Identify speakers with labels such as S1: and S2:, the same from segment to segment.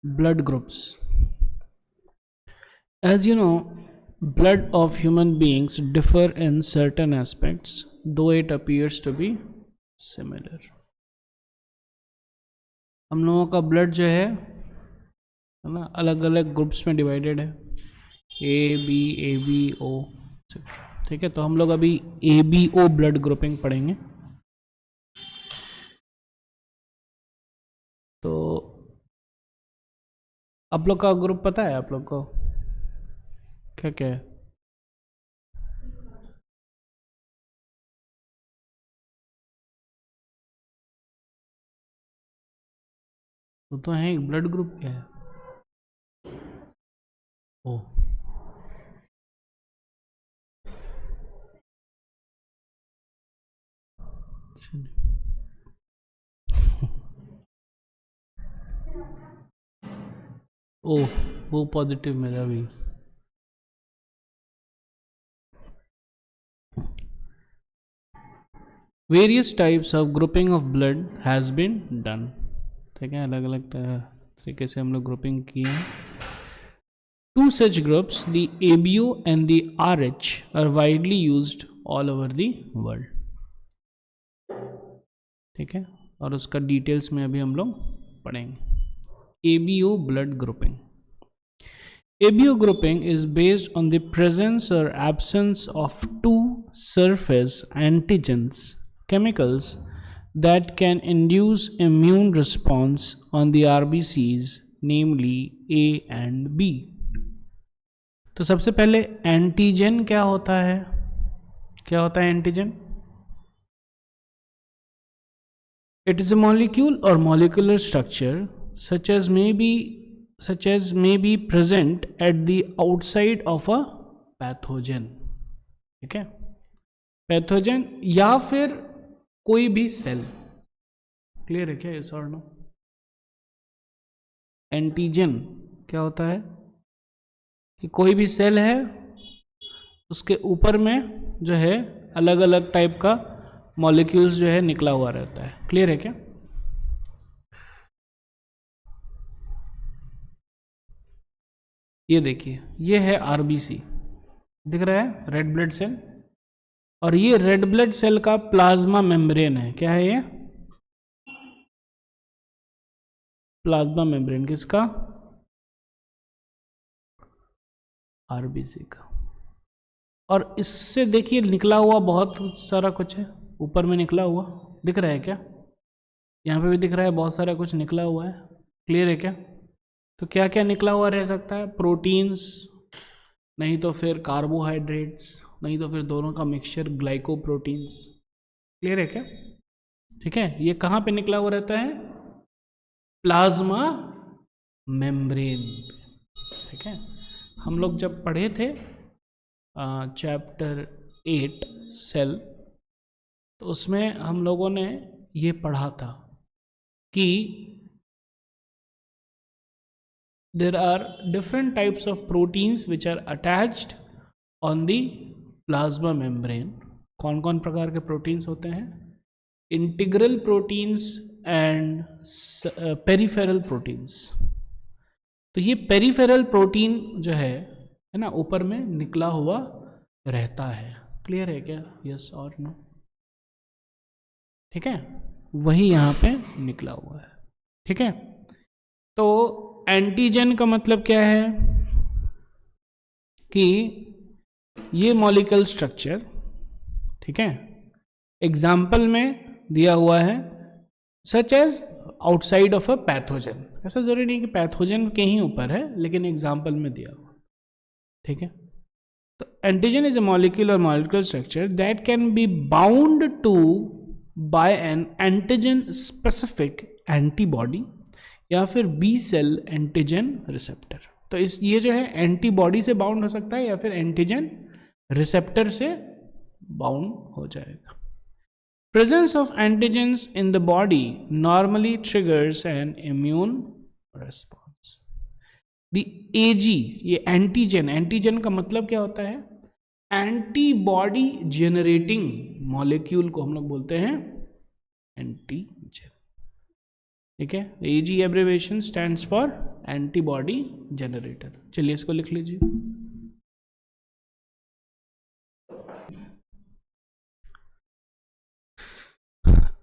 S1: blood groups. As you know, blood of human beings differ in certain aspects, though it appears to be similar. हम लोगों का blood जो है ना, अलग अलग ग्रुप्स में डिवाइडेड है, ए बी ओ, ठीक है। तो हम लोग अभी A B O blood grouping पढ़ेंगे। तो आप लोग का ग्रुप पता है आप लोग को क्या क्या है? तो है एक ब्लड ग्रुप क्या है? ओ, ओ वो पॉजिटिव मेरा भी। Various types of grouping of blood has been done, ठीक है। अलग अलग तरीके से हम लोग ग्रुपिंग किए हैं। Two such groups, the ABO and the RH, are widely used all over the world, ठीक है। और उसका डिटेल्स में अभी हम लोग पढ़ेंगे। ABO blood grouping. ABO grouping is based on the presence or absence of two surface antigens chemicals that can induce immune response on the RBCs, namely A and B. तो सबसे पहले एंटीजन क्या होता है? क्या होता है antigen? It is a molecule or molecular structure such as may be present at the outside of a pathogen, ठीक है। पैथोजन या फिर कोई भी सेल, क्लियर है क्या? Yes or no? एंटीजन क्या होता है कि कोई भी सेल है, उसके ऊपर में जो है अलग अलग टाइप का मॉलिक्यूल्स जो है निकला हुआ रहता है, क्लियर है क्या? ये देखिए, ये है आरबीसी, दिख रहा है, रेड ब्लड सेल। और ये रेड ब्लड सेल का प्लाज्मा मेम्ब्रेन है। क्या है ये? प्लाज्मा मेम्ब्रेन किसका? आरबीसी का। और इससे देखिए निकला हुआ बहुत सारा कुछ है, ऊपर में निकला हुआ दिख रहा है क्या? यहाँ पे भी दिख रहा है, बहुत सारा कुछ निकला हुआ है, क्लियर है क्या? तो क्या क्या निकला हुआ रह सकता है? प्रोटीन्स, नहीं तो फिर कार्बोहाइड्रेट्स, नहीं तो फिर दोनों का मिक्सचर ग्लाइकोप्रोटीन्स, क्लियर है क्या? ठीक है, ये कहाँ पे निकला हुआ रहता है? प्लाज्मा मेम्ब्रेन, ठीक है। हम लोग जब पढ़े थे चैप्टर 8 सेल, तो उसमें हम लोगों ने ये पढ़ा था कि there are different types of proteins which are attached on the plasma membrane. कौन कौन प्रकार के प्रोटीन्स होते हैं? Integral proteins and peripheral proteins. तो ये पेरिफेरल प्रोटीन जो है ना, ऊपर में निकला हुआ रहता है, क्लियर है क्या? Yes or no? ठीक है, वही यहाँ पे निकला हुआ है, ठीक है। तो एंटीजन का मतलब क्या है कि ये मॉलिक्यूल स्ट्रक्चर, ठीक है, एग्जाम्पल में दिया हुआ है such as outside of a pathogen. ऐसा जरूरी नहीं कि पैथोजन के ही ऊपर है, लेकिन एग्जाम्पल में दिया हुआ, ठीक है। तो antigen is a molecule or molecular structure that can be bound to by an antigen specific antibody या फिर बी सेल एंटीजन रिसेप्टर। तो इस ये जो है एंटीबॉडी से बाउंड हो सकता है या फिर एंटीजन रिसेप्टर से बाउंड हो जाएगा। Presence of antigens in the body normally triggers an immune response. The AG, ये एंटीजन का मतलब क्या होता है? एंटीबॉडी जेनरेटिंग मॉलिक्यूल को हम लोग बोलते हैं एंटीजन, ठीक है। AG abbreviation stands for antibody generator. चलिए इसको लिख लीजिए।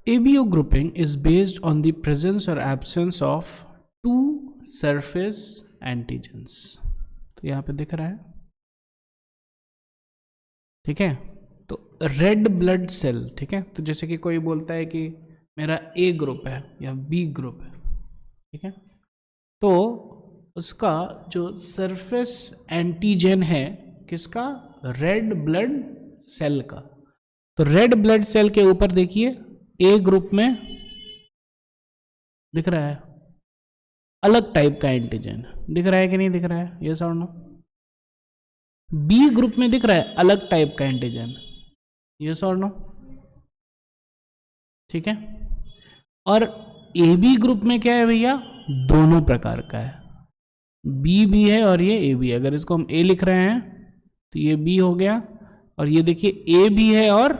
S1: ABO grouping is based on the presence or absence of two surface antigens। तो यहाँ पे दिख रहा है, ठीक है। तो रेड ब्लड सेल, ठीक है, तो जैसे कि कोई बोलता है कि मेरा A ग्रुप है या B ग्रुप है, ठीक है, तो उसका जो सरफेस एंटीजन है किसका, रेड ब्लड सेल का। तो रेड ब्लड सेल के ऊपर देखिए A ग्रुप में दिख रहा है अलग टाइप का एंटीजन, दिख रहा है कि नहीं दिख रहा है, ये और नो। B ग्रुप में दिख रहा है अलग टाइप का एंटीजन, ये और नो, ठीक है। और AB ग्रुप में क्या है भैया, दोनों प्रकार का है, B भी है और ये A भी है। अगर इसको हम A लिख रहे हैं तो ये B हो गया, और ये देखिए A भी है और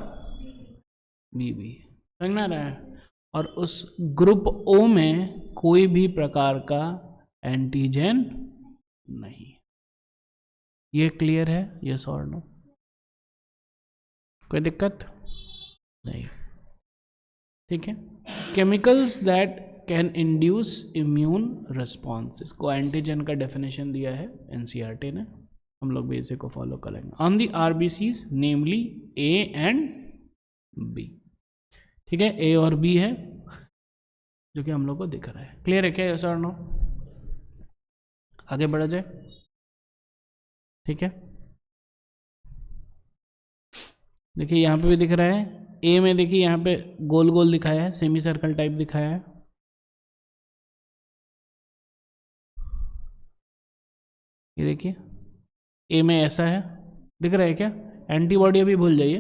S1: B भी, समझ में आ रहा है। और उस ग्रुप O में कोई भी प्रकार का एंटीजन नहीं। ये क्लियर है, यस और नो, कोई दिक्कत नहीं, ठीक है। Chemicals that can induce immune response, इसको एंटीजन का डेफिनेशन दिया है एनसीईआरटी ने, हम लोग भी इसे को फॉलो करेंगे। On the RBCs namely A and B, ठीक है, A और B है जो कि हम लोग को दिख रहा है। क्लियर है क्या, यस और नो, आगे बढ़ा जाए, ठीक है। देखिए यहाँ पे भी दिख रहा है A में, देखिए यहाँ पे गोल गोल दिखाया है, सेमी सर्कल टाइप दिखाया है, ये देखिए A में ऐसा है, दिख रहा है क्या, एंटीबॉडी अभी भूल जाइए,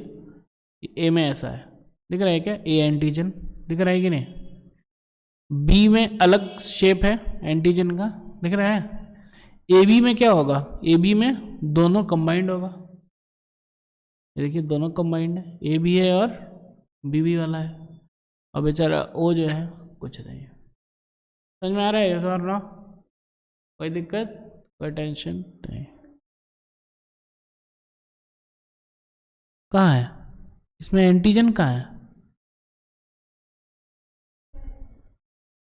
S1: A में ऐसा है, दिख रहा है क्या, A एंटीजन दिख रहा है कि नहीं। B में अलग शेप है एंटीजन का, दिख रहा है। AB में क्या होगा, AB में दोनों कंबाइंड होगा, ये देखिए दोनों कंबाइंड है, A भी है और B भी वाला है, और बेचारा O जो है कुछ नहीं है। समझ में आ रहा है ये सर ना, कोई दिक्कत, कोई टेंशन नहीं। कहाँ है इसमें एंटीजन, कहाँ है,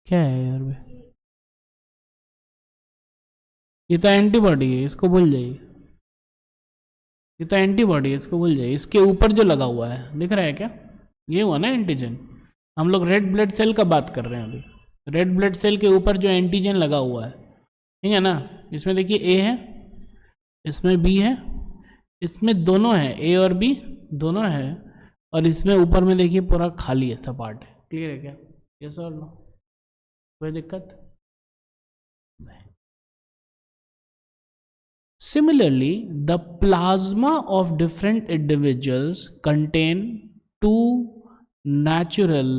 S1: क्या है यार भाई, ये तो एंटीबॉडी है, इसको भूल जाइए, ये तो एंटीबॉडी है, इसको भूल जाइए। इसके ऊपर जो लगा हुआ है दिख रहा है क्या, ये हुआ ना एंटीजन। हम लोग रेड ब्लड सेल का बात कर रहे हैं अभी, रेड ब्लड सेल के ऊपर जो एंटीजन लगा हुआ है, ठीक है ना। इसमें देखिए A है, इसमें B है, इसमें दोनों है, A और B दोनों है, और इसमें ऊपर में देखिए पूरा खाली है, सपाट है। क्लियर है क्या, यस और नो, कोई दिक्कत नहीं। Similarly, the plasma of different individuals contain two natural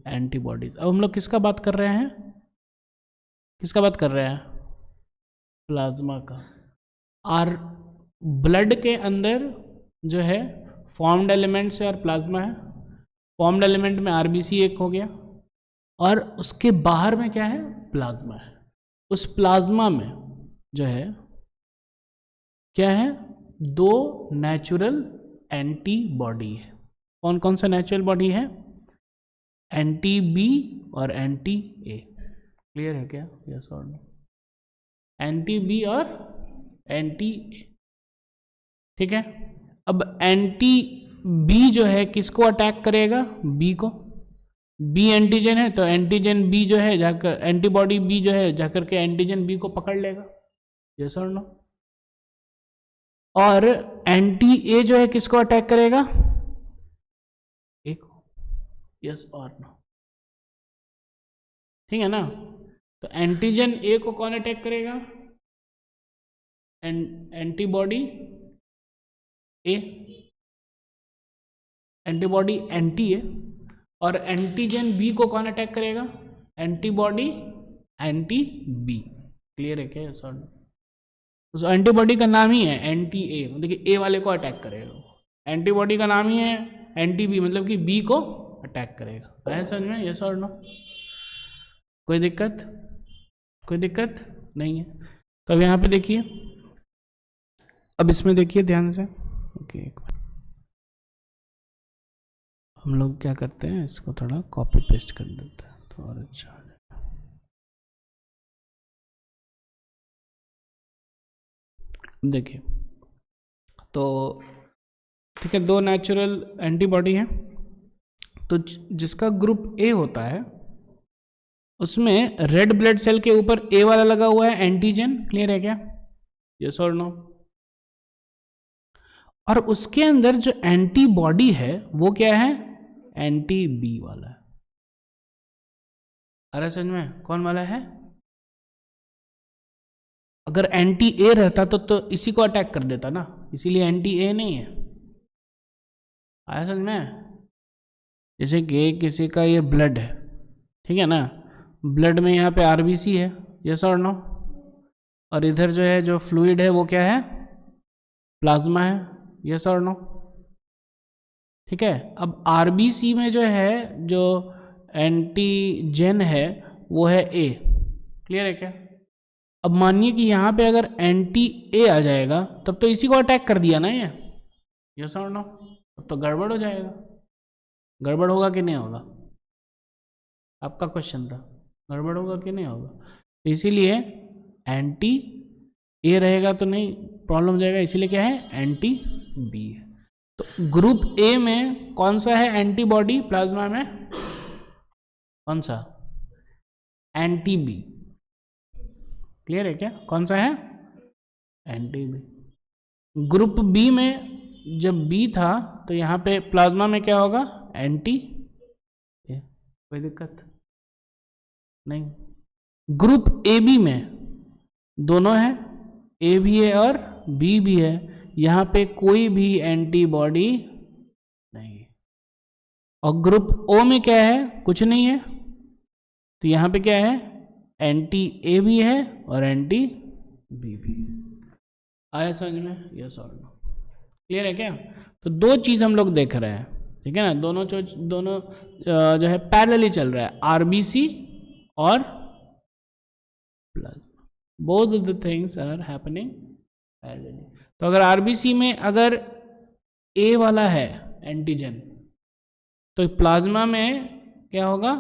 S1: antibodies। अब हम लोग किसका बात कर रहे हैं, किसका बात कर रहे हैं, प्लाज्मा का। और ब्लड के अंदर जो है फॉर्म्ड एलिमेंट से और प्लाज्मा है, फॉर्म्ड एलिमेंट में आरबीसी एक हो गया, और उसके बाहर में क्या है, प्लाज्मा है। उस प्लाज्मा में जो है क्या है, दो नेचुरल एंटीबॉडी है। कौन कौन सा नेचुरल बॉडी है, एंटी बी और एंटी ए। क्लियर है क्या, yes or no, anti B और एंटी ए, ठीक है। अब एंटी बी जो है किसको अटैक करेगा, बी को, बी एंटीजन है तो एंटीजन बी जो है जाकर, एंटीबॉडी बी जो है जाकर के एंटीजन बी को पकड़ लेगा, यस और नो। और एंटी ए जो है किसको अटैक करेगा, ए को, यस और नो, ठीक है ना। तो एंटीजन ए को कौन अटैक करेगा, एंटीबॉडी ए, एंटीबॉडी एंटी ए, और एंटीजन बी को कौन अटैक करेगा, एंटीबॉडी एंटी बी। क्लियर है क्या, यस और नो। तो एंटीबॉडी का नाम ही है एंटी ए, मतलब कि ए वाले को अटैक करेगा। एंटीबॉडी का नाम ही है एंटी बी, मतलब कि बी को अटैक करेगा। आया समझ में, यस और नो, कोई दिक्कत, कोई दिक्कत। नहीं है। तो अब यहाँ पे देखिए, अब इसमें देखिए ध्यान से। ओके, एक मिनट, हम लोग क्या करते हैं, इसको थोड़ा कॉपी पेस्ट कर देते हैं तो और अच्छा हो जाएगा। देखिए तो ठीक है, 2 नेचुरल एंटीबॉडी हैं। तो जिसका ग्रुप ए होता है उसमें रेड ब्लड सेल के ऊपर ए वाला लगा हुआ है एंटीजन, क्लियर है क्या, यस और नो। और उसके अंदर जो एंटीबॉडी है वो क्या है, एंटी बी वाला है। अरे समझ में, कौन वाला है? अगर एंटी ए रहता तो इसी को अटैक कर देता ना, इसीलिए एंटी ए नहीं है। आया समझ में? जैसे कि किसी का ये ब्लड है, ठीक है ना, ब्लड में यहाँ पे आरबीसी है, यस और नो, और इधर जो है जो फ्लूइड है वो क्या है, प्लाज्मा है, यस और नो। ठीक है, अब आरबीसी में जो है जो एंटीजन है वो है ए, क्लियर है क्या। अब मानिए कि यहाँ पे अगर एंटी ए आ जाएगा तब तो इसी को अटैक कर दिया ना ये, यस और नो, तब तो गड़बड़ हो जाएगा। गड़बड़ होगा कि नहीं होगा, आपका क्वेश्चन था, गड़बड़ होगा कि नहीं होगा। तो इसीलिए एंटी ए रहेगा तो नहीं प्रॉब्लम हो जाएगा, इसीलिए क्या है, एंटी बी है। तो ग्रुप ए में कौन सा है एंटीबॉडी प्लाज्मा में, कौन सा, एंटी बी, क्लियर है क्या, कौन सा है, एंटी बी। ग्रुप बी में जब बी था तो यहाँ पे प्लाज्मा में क्या होगा, एंटी ए, कोई दिक्कत नहीं। ग्रुप ए बी में दोनों है, ए भी है और बी भी है, यहाँ पे कोई भी एंटीबॉडी नहीं है। और ग्रुप ओ में क्या है, कुछ नहीं है, तो यहाँ पे क्या है, एंटी ए भी है और एंटी बी भी है। आया समझ में, यस और नो, क्लियर है क्या। तो 2 चीज हम लोग देख रहे हैं, ठीक है ना, दोनों जो है पैरेलली चल रहा है, आरबीसी और plasma, both of the things are happening parallelly. तो अगर आरबीसी में अगर ए वाला है एंटीजन तो प्लाज्मा में क्या होगा,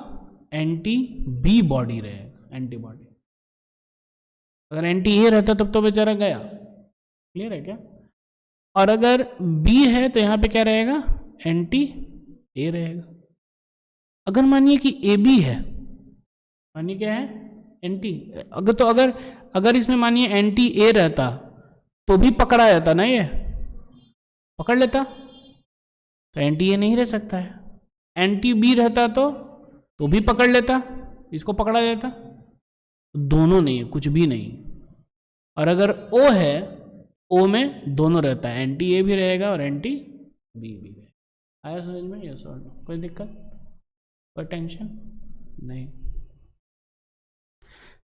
S1: एंटी बी बॉडी रहेगा, एंटीबॉडी। अगर एंटी ए रहता तब तो बेचारा गया, क्लियर है क्या। और अगर बी है तो यहां पे क्या रहेगा, एंटी ए रहेगा। अगर मानिए कि ए बी है, मानिए क्या है, एंटी, अगर तो अगर इसमें मानिए एंटी ए रहता तो भी पकड़ा जाता ना, ये पकड़ लेता, तो एंटी ए नहीं रह सकता है। एंटी बी रहता तो भी पकड़ लेता, इसको पकड़ा जाता, दोनों नहीं है, कुछ भी नहीं। और अगर ओ है, ओ में दोनों रहता है, एंटी ए भी रहेगा और एंटी बी भी रहेगा। आया समझ में, यस और नो, कोई दिक्कत, कोई टेंशन नहीं।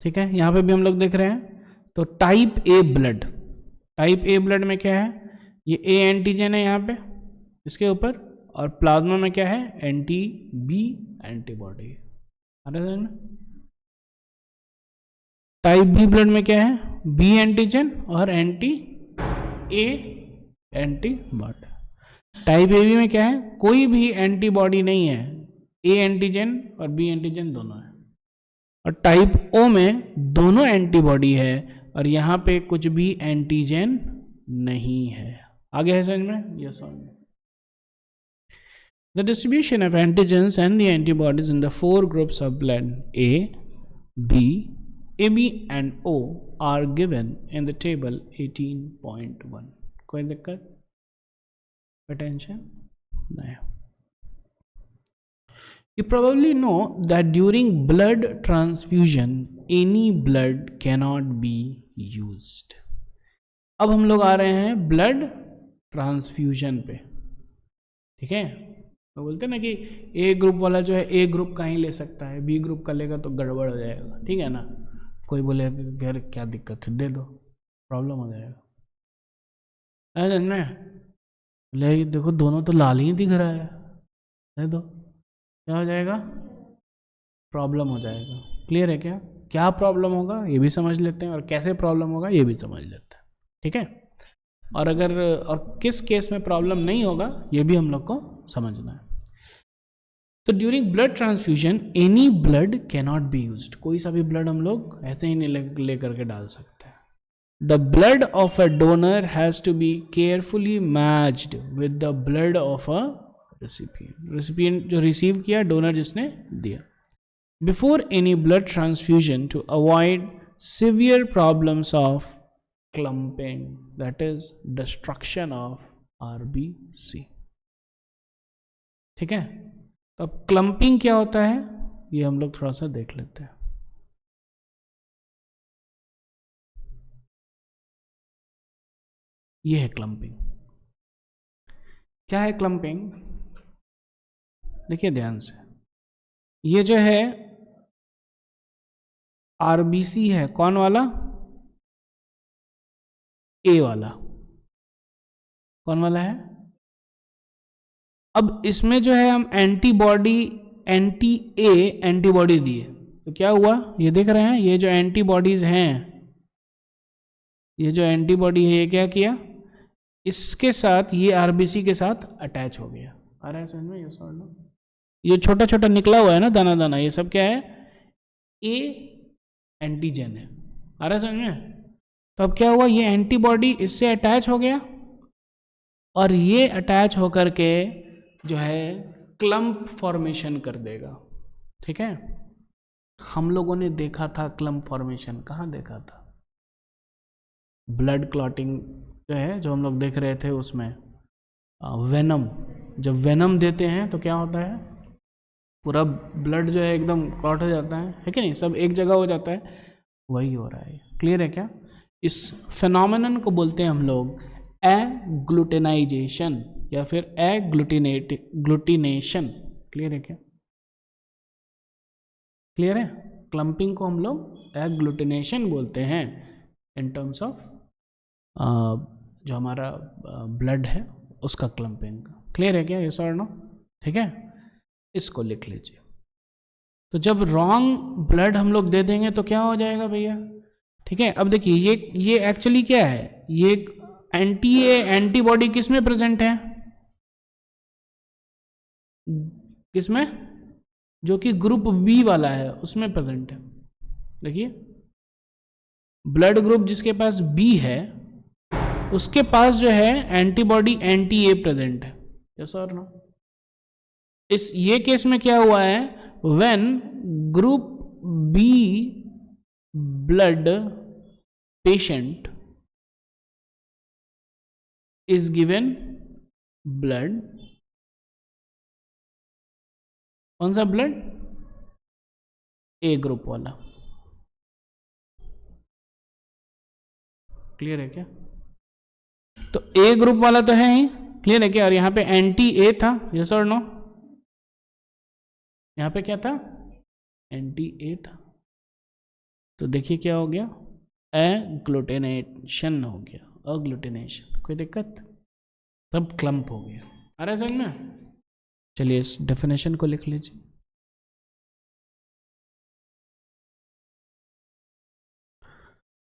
S1: ठीक है, यहां पे भी हम लोग देख रहे हैं। तो type A blood, type A blood में क्या है, ये ए एंटीजन है यहाँ पे इसके ऊपर, और प्लाज्मा में क्या है, एंटी बी एंटीबॉडी। आ रहा है समझ में। टाइप बी ब्लड में क्या है, बी एंटीजन और anti A antibody. Type A B में क्या है, कोई भी एंटीबॉडी नहीं है, ए एंटीजन और बी एंटीजन दोनों है। और टाइप ओ में दोनों एंटीबॉडी है और यहाँ पे कुछ भी एंटीजन नहीं है। आगे है समझ में, yes or no. The distribution of antigens and the antibodies in the 4 groups of blood A, B, AB and O are given in the table 18.1. कोई दिक्कत, attention नहीं। You probably know that during blood transfusion any blood cannot be used. अब हम लोग आ रहे हैं blood transfusion पे, ठीक है। तो बोलते हैं ना कि ए ग्रुप वाला जो है ए ग्रुप का ही ले सकता है, बी ग्रुप का लेगा तो गड़बड़ हो जाएगा, ठीक है ना। कोई बोलेगा कि यार क्या दिक्कत है, दे दो, प्रॉब्लम हो जाएगा। ऐसा में ले देखो दोनों तो लाल ही दिख रहा है, दे दो, क्या हो जाएगा, प्रॉब्लम हो जाएगा, क्लियर है क्या। क्या प्रॉब्लम होगा ये भी समझ लेते हैं और कैसे प्रॉब्लम होगा ये भी समझ लेते हैं, ठीक है। और किस केस में प्रॉब्लम नहीं होगा ये भी हम लोग को समझना है। तो during blood transfusion any blood cannot be used, कोई सा भी ब्लड हम लोग ऐसे ही नहीं ले करके डाल सकते हैं। The blood of a donor has to be carefully matched with the blood of a recipient, recipient जो रिसीव किया, डोनर जिसने दिया। Before any blood transfusion to avoid severe problems of clumping, that is destruction of RBC, ठीक है। तो अब clumping क्या होता है ये हम लोग थोड़ा सा देख लेते हैं। ये है क्लम्पिंग। क्या है क्लम्पिंग? देखिए ध्यान से, ये जो है आरबीसी है, कौन वाला? ए वाला। कौन वाला है? अब इसमें जो है हम एंटीबॉडी, एंटी ए एंटीबॉडी दिए तो क्या हुआ ये देख रहे हैं, ये जो एंटीबॉडीज हैं, ये जो एंटीबॉडी है ये क्या किया, इसके साथ ये आरबीसी के साथ अटैच हो गया। आ रहा है समझ में? ये सॉल्व, ये छोटा छोटा निकला हुआ है ना दाना दाना, ये सब क्या है? ए एंटीजन है। आ रहा है समझ में? तो अब क्या हुआ, ये एंटीबॉडी इससे अटैच हो गया और ये अटैच होकर के जो है क्लम्प फॉर्मेशन कर देगा, ठीक है। हम लोगों ने देखा था क्लम्प फॉर्मेशन, कहाँ देखा था? ब्लड क्लॉटिंग जो है, जो हम लोग देख रहे थे उसमें वेनम, जब वेनम देते हैं तो क्या होता है, पूरा ब्लड जो है एकदम क्लॉट हो जाता है कि नहीं, सब एक जगह हो जाता है, वही हो रहा है। क्लियर है क्या? इस फिनोमेनन को बोलते हैं हम लोग एग्लूटिनाइजेशन या फिर ग्लूटिनेशन। क्लियर है क्या? क्लियर है? क्लम्पिंग को हम लोग एग्लूटिनेशन बोलते हैं इन टर्म्स ऑफ जो हमारा ब्लड है उसका क्लम्पिंग का। क्लियर है क्या? Yes or no? ठीक है, इसको लिख लीजिए। तो जब रॉन्ग ब्लड हम लोग दे देंगे तो क्या हो जाएगा भैया? ठीक है, अब देखिए ये एक्चुअली क्या है, ये एंटीबॉडी किस में प्रेजेंट है? किसमें? जो कि ग्रुप बी वाला है उसमें प्रेजेंट है। देखिए ब्लड ग्रुप जिसके पास बी है उसके पास जो है एंटीबॉडी एंटी ए प्रेजेंट है। Yes or no? इस ये केस में क्या हुआ है, when group B blood patient is given blood, कौन सा ब्लड? ए ग्रुप वाला। क्लियर है क्या? तो ए ग्रुप वाला तो है ही, क्लियर है क्या? और यहां पे एंटी ए था, यस और नो? यहां पे क्या था? एंटी ए था। तो देखिए क्या हो गया, एग्लूटिनेशन हो गया, अग्लूटिनेशन। कोई दिक्कत? सब क्लम्प हो गया। आ रहा है समझ में? चलिए इस डेफिनेशन को लिख लीजिए।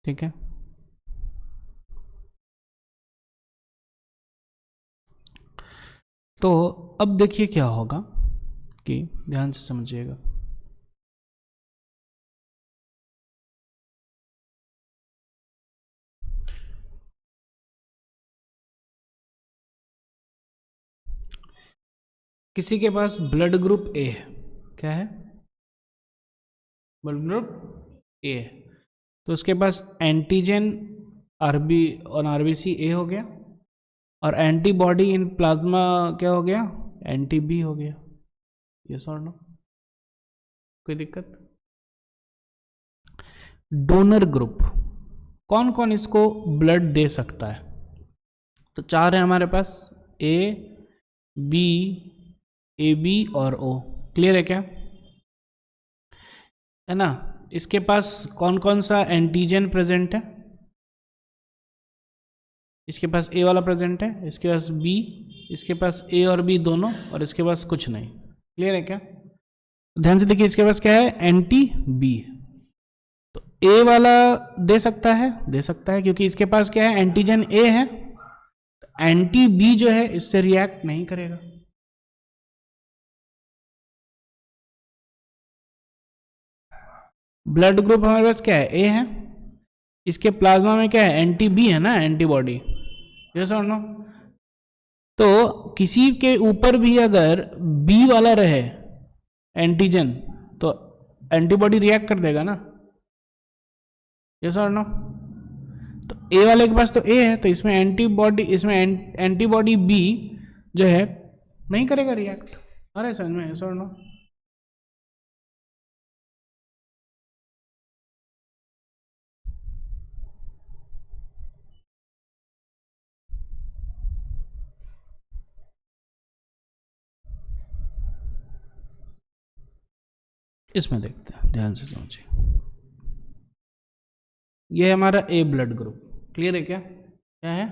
S1: ठीक है, तो अब देखिए क्या होगा कि ध्यान से समझिएगा। किसी के पास ब्लड ग्रुप ए है, क्या है? ब्लड ग्रुप ए है, तो उसके पास एंटीजन आरबी और आरबीसी ए हो गया और एंटीबॉडी इन प्लाज्मा क्या हो गया? एंटी बी हो गया। Yes or no? कोई दिक्कत? डोनर ग्रुप, कौन कौन इसको ब्लड दे सकता है? तो चार है हमारे पास, ए बी, ए बी और ओ। क्लियर है क्या? है ना? इसके पास कौन कौन सा एंटीजन प्रेजेंट है? इसके पास ए वाला प्रेजेंट है, इसके पास बी, इसके पास ए और बी दोनों, और इसके पास कुछ नहीं। क्लियर है क्या? ध्यान से देखिए, इसके पास क्या है? Anti B. ए वाला दे सकता है, क्योंकि इसके पास क्या है, एंटीजन ए है। एंटी बी जो है इससे रिएक्ट नहीं करेगा। ब्लड ग्रुप हमारे पास क्या है, ए है। इसके प्लाज्मा में क्या है, एंटी बी है ना, एंटीबॉडी। Yes or no? तो किसी के ऊपर भी अगर बी वाला रहे एंटीजन तो एंटीबॉडी रिएक्ट कर देगा ना। Yes or no? तो ए वाले के पास तो ए है, तो इसमें एंटीबॉडी बी जो है नहीं करेगा रिएक्ट। अरे समझ में? Yes or no? इसमें देखते हैं, ध्यान से समझिए। ये हमारा ए ब्लड ग्रुप, क्लियर है क्या? क्या है?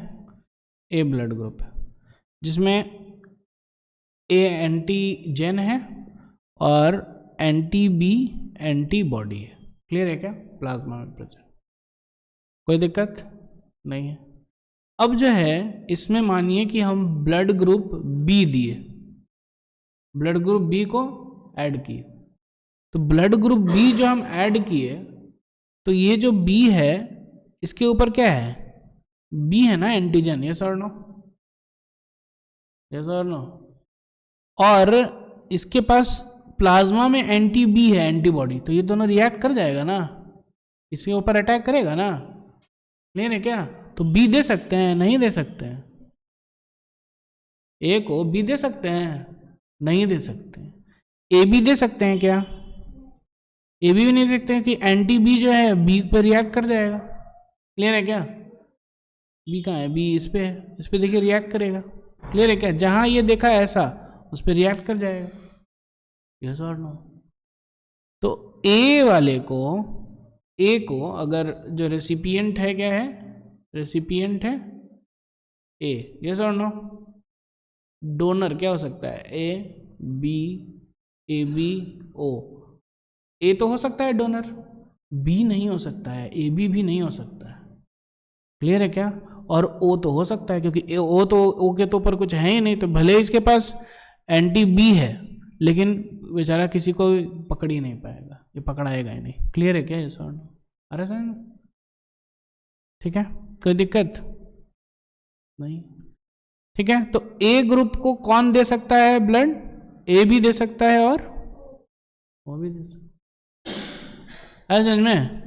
S1: ए ब्लड ग्रुप है, जिसमें ए एंटीजन है और एंटी बी एंटीबॉडी है। क्लियर है क्या? प्लाज्मा में प्रेजेंट, कोई दिक्कत नहीं है। अब जो है इसमें मानिए कि हम ब्लड ग्रुप बी दिए, ब्लड ग्रुप बी को ऐड किए। तो ब्लड ग्रुप बी जो हम ऐड किए, तो ये जो बी है इसके ऊपर क्या है, बी है ना antigen. Yes or no? Yes or no? और इसके पास प्लाज्मा में एंटी बी है, एंटीबॉडी। तो ये दोनों रिएक्ट कर जाएगा ना, इसके ऊपर अटैक करेगा ना। क्लियर है क्या? तो बी दे सकते हैं, नहीं दे सकते हैं? ए को बी दे सकते हैं, नहीं दे सकते हैं? ए बी दे सकते हैं क्या? ए बी भी नहीं दे सकते हैं कि एंटी बी जो है बी पर रिएक्ट कर जाएगा। क्लियर है क्या? बी कहाँ है? बी इस पे है, इस पे देखिए रिएक्ट करेगा। क्लियर है क्या? जहां ये देखा ऐसा उस पर रिएक्ट कर जाएगा। Yes or no? तो ए वाले को, ए को अगर जो रेसिपिएंट है, क्या है, रेसिपिएंट है ए। Yes or no? डोनर क्या हो सकता है, ए बी, ए बी ओ। ए तो हो सकता है डोनर, बी नहीं हो सकता है, ए बी भी नहीं हो सकता है। क्लियर है क्या? और ओ तो हो सकता है, क्योंकि ओ तो, ओ के तो ऊपर कुछ है ही नहीं, तो भले इसके पास एंटी बी है लेकिन बेचारा किसी को पकड़ ही नहीं पाएगा, ये पकड़ाएगा ही नहीं। क्लियर है क्या? ये सर? अरे सर ठीक है, कोई दिक्कत नहीं? ठीक है, तो ए ग्रुप को कौन दे सकता है ब्लड? ए भी दे सकता है और वो भी दे सकता है। समझ में?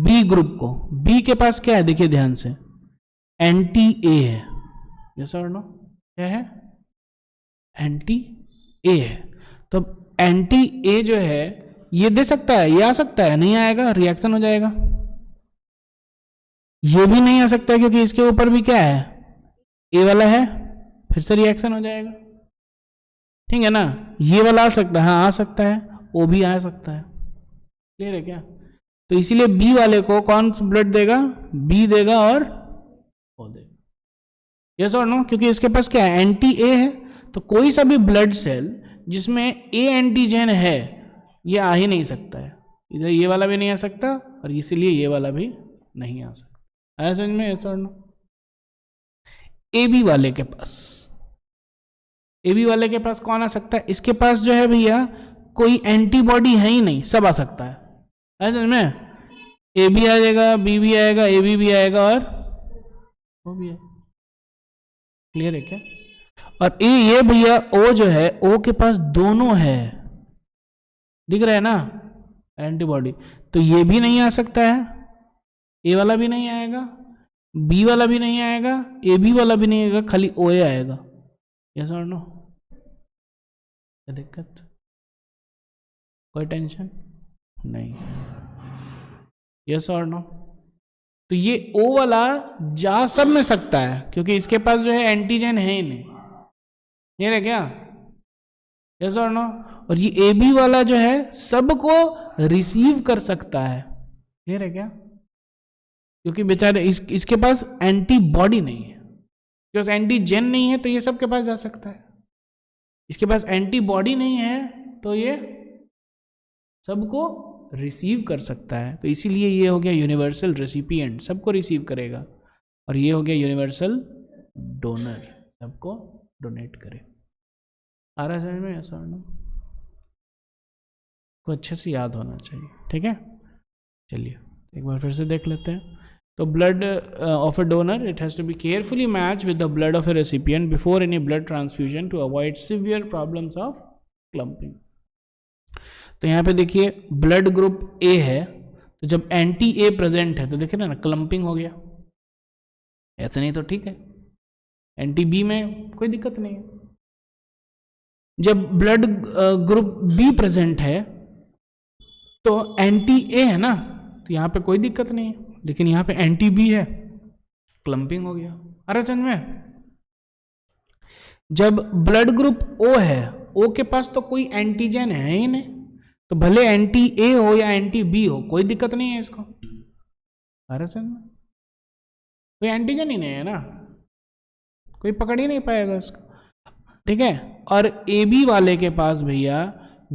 S1: बी ग्रुप को, बी के पास क्या है देखिए ध्यान से, एंटी ए है। Yes or no? क्या है? एंटी ए है। तो एंटी ए जो है ये दे सकता है, ये आ सकता है, नहीं आएगा, रिएक्शन हो जाएगा। ये भी नहीं आ सकता है क्योंकि इसके ऊपर भी क्या है, ए वाला है, फिर से रिएक्शन हो जाएगा। ठीक है ना? ये वाला आ सकता है, हाँ आ सकता है, ओ भी आ सकता है। क्लियर है क्या? तो इसीलिए बी वाले को कौन सा ब्लड देगा? बी देगा और ओ देगा। Yes or no? क्योंकि इसके पास क्या है, एंटी ए है। तो कोई सा भी ब्लड सेल जिसमें ए एंटीजन है ये आ ही नहीं सकता है, इधर ये वाला भी नहीं आ सकता और इसीलिए ये वाला भी नहीं आ सकता। आया समझ में? Yes or no? A B वाले के पास, ए बी वाले के पास कौन आ सकता है? इसके पास जो है भैया कोई एंटीबॉडी है ही नहीं, सब आ सकता है। आया समझ में? ए बी आ जाएगा, बी भी आएगा, ए बी भी आएगा और वो भी आएगा। क्लियर है क्या? और ये भैया ओ जो है, ओ के पास दोनों है, दिख रहा है ना एंटीबॉडी। तो ये भी नहीं आ सकता है, ए वाला भी नहीं आएगा, बी वाला भी नहीं आएगा, ए बी वाला भी नहीं आएगा, खाली ओ ए आएगा। Yes or no? क्या दिक्कत? कोई टेंशन नहीं? Yes or no? तो ये ओ वाला जा सब में सकता है क्योंकि इसके पास जो है एंटीजन है ही नहीं। ये है क्या? Yes or no? और ये ए बी वाला जो है सबको रिसीव कर सकता है। क्लियर है क्या? क्योंकि बेचारे इसके पास एंटीबॉडी नहीं है, बिकॉज एंटीजन नहीं है तो ये सबके पास जा सकता है। इसके पास एंटीबॉडी नहीं है तो ये सबको रिसीव कर सकता है, तो इसीलिए ये हो गया यूनिवर्सल रेसिपिएंट, सबको रिसीव करेगा, और ये हो गया यूनिवर्सल डोनर, सबको डोनेट करे। आ रहा है समझ में? ऐसा को अच्छे से याद होना चाहिए, ठीक है। चलिए एक बार फिर से देख लेते हैं। तो blood of a donor, it has to be carefully match with the blood of a recipient before any blood transfusion to avoid severe problems of clumping. तो यहाँ पे देखिए ब्लड ग्रुप ए है, तो जब एंटी ए प्रेजेंट है तो देखिए ना क्लम्पिंग हो गया, ऐसे नहीं तो ठीक है। एंटी बी में कोई दिक्कत नहीं है। जब ब्लड ग्रुप बी प्रेजेंट है तो एंटी ए है ना, तो यहाँ पे कोई दिक्कत नहीं है, लेकिन यहाँ पे एंटी बी है, क्लम्पिंग हो गया। अरे समझ में? जब ब्लड ग्रुप ओ है, ओ के पास तो कोई एंटीजन है ही नहीं, तो भले एंटी ए हो या एंटी बी हो कोई दिक्कत नहीं है इसको। अरे समझ में? कोई एंटीजन ही नहीं है ना, कोई पकड़ ही नहीं पाएगा इसको, ठीक है। और ए बी वाले के पास भैया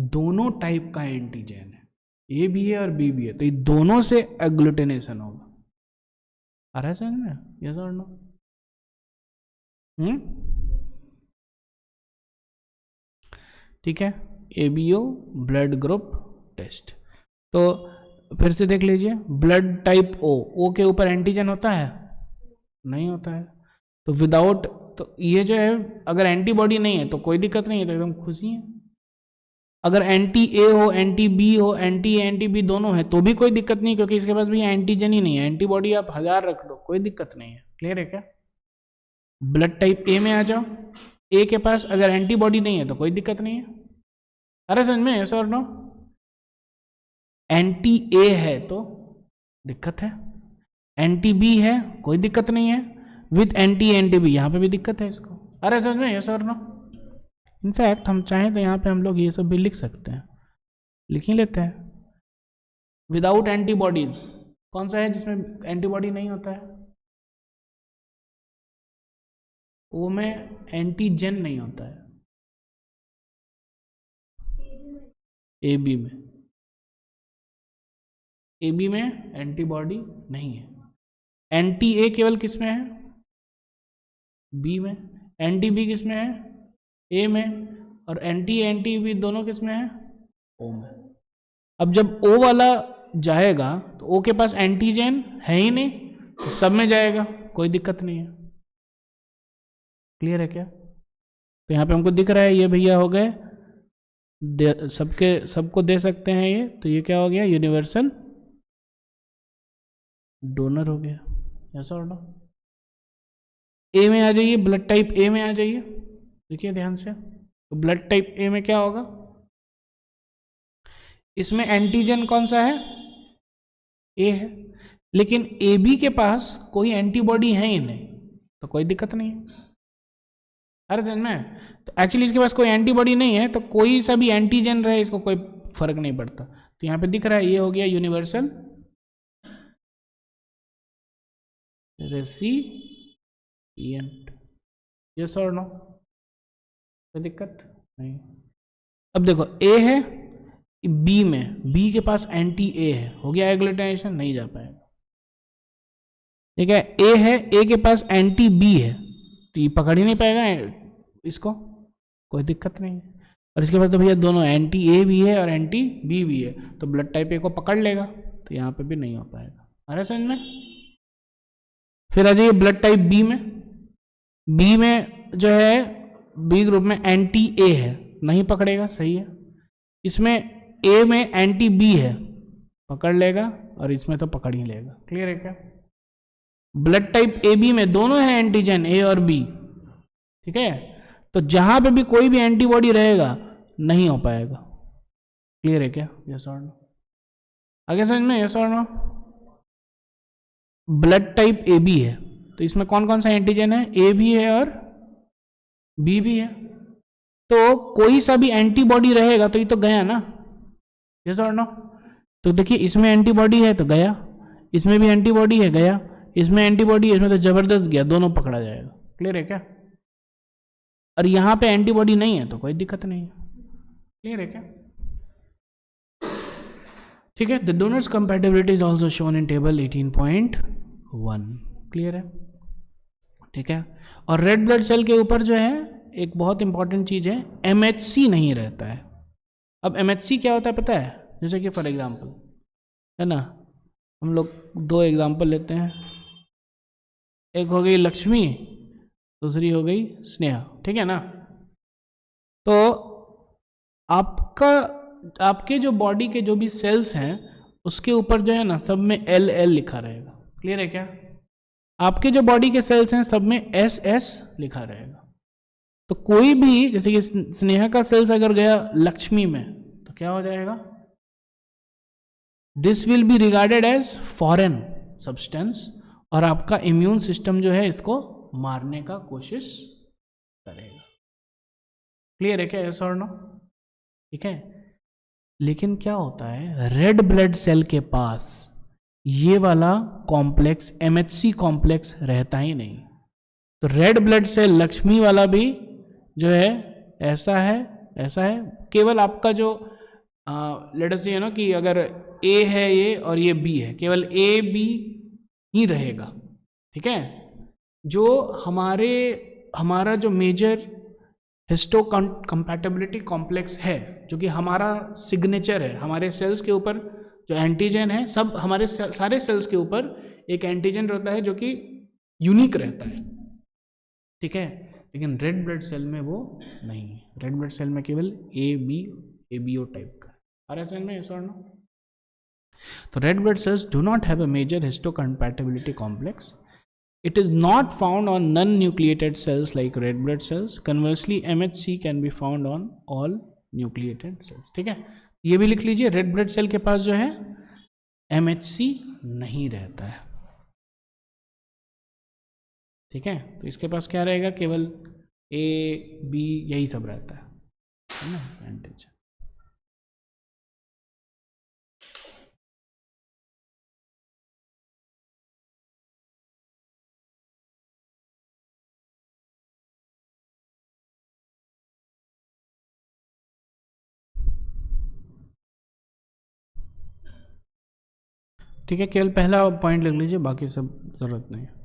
S1: दोनों टाइप का एंटीजन है, ए भी है और बी भी है, तो ये दोनों से एग्लूटिनेशन होगा। आ रहा है समझ में? Yes or no? ठीक है। ABO blood group test. तो फिर से देख लीजिए, ब्लड टाइप ओ, ओ के ऊपर एंटीजन होता है? नहीं होता है। तो विदाउट, तो ये जो है अगर एंटीबॉडी नहीं है तो कोई दिक्कत नहीं है, तो एकदम खुशी है। अगर एंटी ए हो, एंटी बी हो, एंटी ए एंटी बी दोनों है तो भी कोई दिक्कत नहीं, क्योंकि इसके पास भी एंटीजन ही नहीं है। एंटीबॉडी आप 1000 रख दो कोई दिक्कत नहीं है। क्लियर है क्या? ब्लड टाइप ए में आ जाओ, ए के पास अगर एंटीबॉडी नहीं है तो कोई दिक्कत नहीं है। अरे समझ में? Yes or no? Anti A है तो दिक्कत है, एंटी बी है कोई दिक्कत नहीं है, विथ एंटी एंटी बी यहाँ पे भी दिक्कत है इसको। अरे समझ में? Yes or no? इनफैक्ट हम चाहें तो यहाँ पे हम लोग ये सब भी लिख सकते हैं, लिख ही लेते हैं। विदाउट एंटीबॉडीज कौन सा है जिसमें एंटीबॉडी नहीं होता है? ओ में एंटीजन नहीं होता है, ए बी में, ए बी में एंटीबॉडी नहीं है। एंटी ए केवल किस में है? बी में। एंटी बी किस में है? ए में। और एंटी बी दोनों किस में है? ओ में। अब जब ओ वाला जाएगा तो ओ के पास एंटीजन है ही नहीं, तो सब में जाएगा कोई दिक्कत नहीं है। क्लियर है क्या? तो यहाँ पे हमको दिख रहा है ये भैया हो गए, सबको दे सकते हैं ये, तो ये क्या हो गया? यूनिवर्सल डोनर हो गया। ऐसा और नो? ए में आ जाइए, ब्लड टाइप ए में आ जाइए, देखिए ध्यान से। तो ब्लड टाइप ए में क्या होगा? इसमें एंटीजन कौन सा है? ए है, लेकिन ए बी के पास कोई एंटीबॉडी है ही नहीं, तो कोई दिक्कत नहीं है। अरे समझ में? तो एक्चुअली इसके पास कोई एंटीबॉडी नहीं है, तो कोई सा भी एंटीजन रहे इसको कोई फर्क नहीं पड़ता। तो यहाँ पे दिख रहा है ये हो गया universal recipient. Yes or no? कोई दिक्कत नहीं। अब देखो ए है बी में, बी के पास एंटी ए है, हो गया एग्लूटिनेशन, नहीं जा पाएगा। ठीक है, ए है, ए के पास एंटी बी है, तो ये पकड़ ही नहीं पाएगा इसको, कोई दिक्कत नहीं है। और इसके पास तो भैया दोनों एंटी ए भी है और एंटी बी भी है, तो ब्लड टाइप ए को पकड़ लेगा, तो यहाँ पे भी नहीं हो पाएगा। अरे समझ में? फिर आ जाइए ब्लड टाइप बी में। बी में जो है बी ग्रुप में एंटी ए है, नहीं पकड़ेगा, सही है। इसमें ए में एंटी बी है, पकड़ लेगा, और इसमें तो पकड़ ही लेगा। क्लियर है क्या? ब्लड टाइप ए बी में दोनों है एंटीजन ए और बी, ठीक है, तो जहां पे भी कोई भी एंटीबॉडी रहेगा नहीं हो पाएगा। क्लियर है क्या? Yes or no? आगे समझ में? Yes or no? Blood type A B है, तो इसमें कौन कौन सा एंटीजन है? ए भी है और बी भी है, तो कोई सा भी एंटीबॉडी रहेगा तो ये तो गया ना। Yes or no? तो देखिए इसमें एंटीबॉडी है तो गया, इसमें भी एंटीबॉडी है गया, इसमें एंटीबॉडी है, इसमें तो जबरदस्त गया, दोनों पकड़ा जाएगा। क्लियर है क्या? और यहां पे एंटीबॉडी नहीं है तो कोई दिक्कत नहीं है। क्लियर है क्या? ठीक है, the donors compatibility is also shown in table 18.1। Clear है, ठीक है। और रेड ब्लड सेल के ऊपर जो है एक बहुत इंपॉर्टेंट चीज है, MHC नहीं रहता है। अब MHC क्या होता है पता है? जैसे कि फॉर एग्जाम्पल है ना, हम लोग दो एग्जाम्पल लेते हैं, एक हो गई लक्ष्मी, दूसरी हो गई स्नेहा, ठीक है ना। तो आपके जो बॉडी के जो भी सेल्स हैं उसके ऊपर जो है ना सब में LL लिखा रहेगा। क्लियर है क्या? आपके जो बॉडी के सेल्स हैं सब में SS लिखा रहेगा। तो कोई भी, जैसे कि स्नेहा का सेल्स अगर गया लक्ष्मी में तो क्या हो जाएगा? This will be regarded as foreign substance और आपका इम्यून सिस्टम जो है इसको मारने का कोशिश करेगा। क्लियर है क्या? Yes or no? ठीक है। लेकिन क्या होता है, रेड ब्लड सेल के पास ये वाला कॉम्प्लेक्स MHC कॉम्प्लेक्स रहता ही नहीं। तो रेड ब्लड सेल लक्ष्मी वाला भी जो है ऐसा है, ऐसा है। केवल आपका जो लेट अस से ना कि अगर A है ये और ये B है, केवल AB ही रहेगा। ठीक है। जो हमारा जो मेजर हिस्टो कंपैटिबिलिटी कॉम्प्लेक्स है, जो कि हमारा सिग्नेचर है, हमारे सेल्स के ऊपर जो एंटीजन है, सब हमारे सारे सेल्स के ऊपर एक एंटीजन रहता है जो कि यूनिक रहता है। ठीक है। लेकिन रेड ब्लड सेल में वो नहीं है। रेड ब्लड सेल में केवल ABO टाइप का। RSN में ऐसा ना। तो red blood cells do not have a major histocompatibility complex. It is not found on non-nucleated cells like red blood cells. Conversely, MHC can be found on all nucleated cells. ठीक है, ये भी लिख लीजिए, रेड ब्लड सेल के पास जो है MHC नहीं रहता है। ठीक है, तो इसके पास क्या रहेगा? केवल A, B यही सब रहता है ना, एंटीजन। ठीक है, केवल पहला पॉइंट लिख लीजिए, बाकी सब जरूरत नहीं है।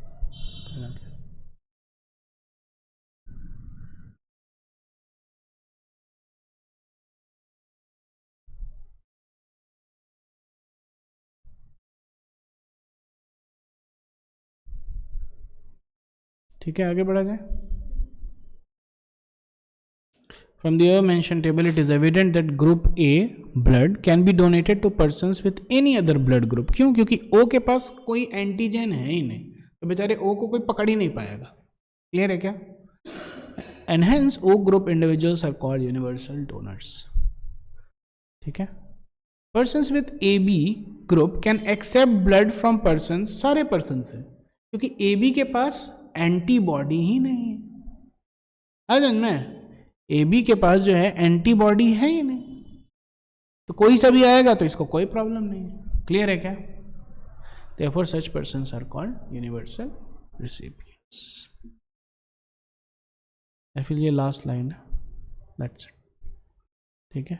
S1: ठीक है, आगे बढ़ा जाए। From the above mentioned table, it is evident that group A blood can be donated to persons with any other blood group. क्यों? क्योंकि O के पास कोई एंटीजन है ही नहीं, तो बेचारे O को कोई पकड़ ही नहीं पाएगा। क्लियर है क्या? And hence O group individuals are called universal donors. ठीक है। Persons with AB group can accept blood from persons, सारे पर्सन से, क्योंकि AB के पास एंटीबॉडी ही नहीं है। समझ में? AB के पास जो है एंटीबॉडी है ही नहीं, तो कोई सा भी आएगा तो इसको कोई प्रॉब्लम नहीं है। क्लियर है क्या? Therefore such persons are called universal recipients. I feel ये लास्ट लाइन है, that's it. ठीक है।